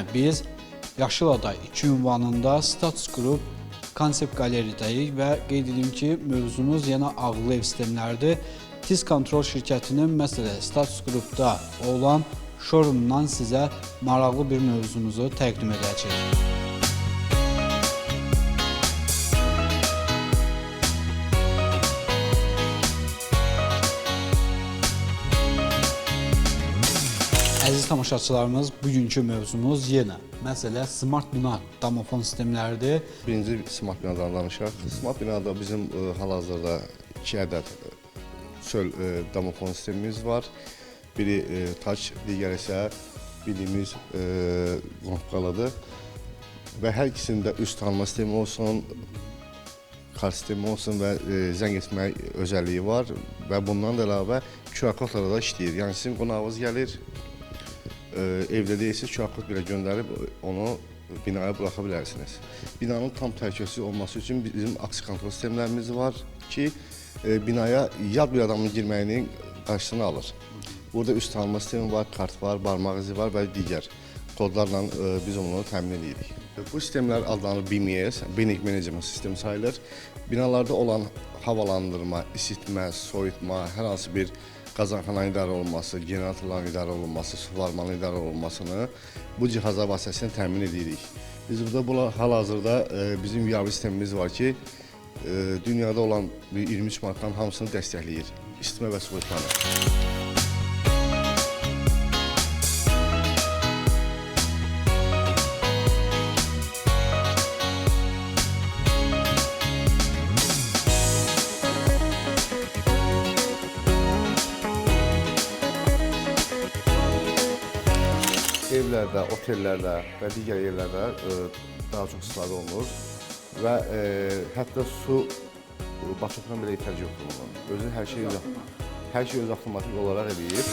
yenə biz Yaşılada 2 ünvanında Status Group konsept qaleridayıq və qeyd edim ki, mövzumuz yenə ağlı ev sistemləridir. Tiz Kontrol şirkətinin məsələ Status Groupda olan showroomdan sizə maraqlı bir mövzumuzu təqdim edəcəyik. Əziz tamaşaçılarımız, bugünkü mövzumuz yenə məsələ smart bina domofon sistemləridir. Birinci smart binadan danışaq. Smart binada bizim hal-hazırda 2 ədəd çöl domofon sistemimiz var. Biri touch, digəri isə bildiyimiz qonaqqalıdır. Və hər ikisində üst tanıma sistemi olsun, kart sistemi olsun və zəng etmək özəlliyi var. Və bundan da əlavə QR kodlarla da işləyir. Yəni sizin qonağınız gəlir, evdə deyilsiniz, QR kod belə göndərib onu binaya buraxa bilərsiniz. Binanın tam təhlükəsiz olması üçün bizim aksi kontrol sistemlərimiz var ki, binaya yad bir adamın girməyinin qarşısını alır. Burada üst tanıma sistemi var, kart var, barmaq izi var və digər kodlarla biz onu təmin edirik. Bu sistemlər adlanır BMS, Building Management sistemi sayılır. Binalarda olan havalandırma, isitmə, soyutma, hər hansı bir qazanxananın idarə olunması, generatorların idarə olunması, suvarmanın idarə olunmasını bu cihazlar vasitəsilə təmin edirik. Biz burada hal-hazırda bizim VRV sistemimiz var ki, dünyada olan 23 markanın hamısını dəstəkləyir. İsitmə və soyutmanı. Evlərdə, otellərdə və digər yerlərdə daha çox istifadə olunur və hətta su başlıqdan belə ehtiyac yoxdur bunun. Özü hər şey öz avtomatik olaraq edir.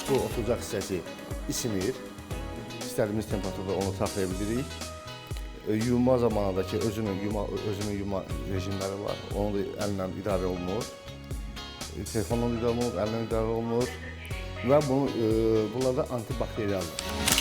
Bu oturacaq hissəsi isinir. İstədiyimiz temperaturda onu saxlaya bilirik. Yuyma zamanındakı özünün yuyma rejimləri var. Onu da əllə idarə olunur. Telefonla idarə olunur, əllə idarə olunur. Və bunlar da antibakteriyaldır.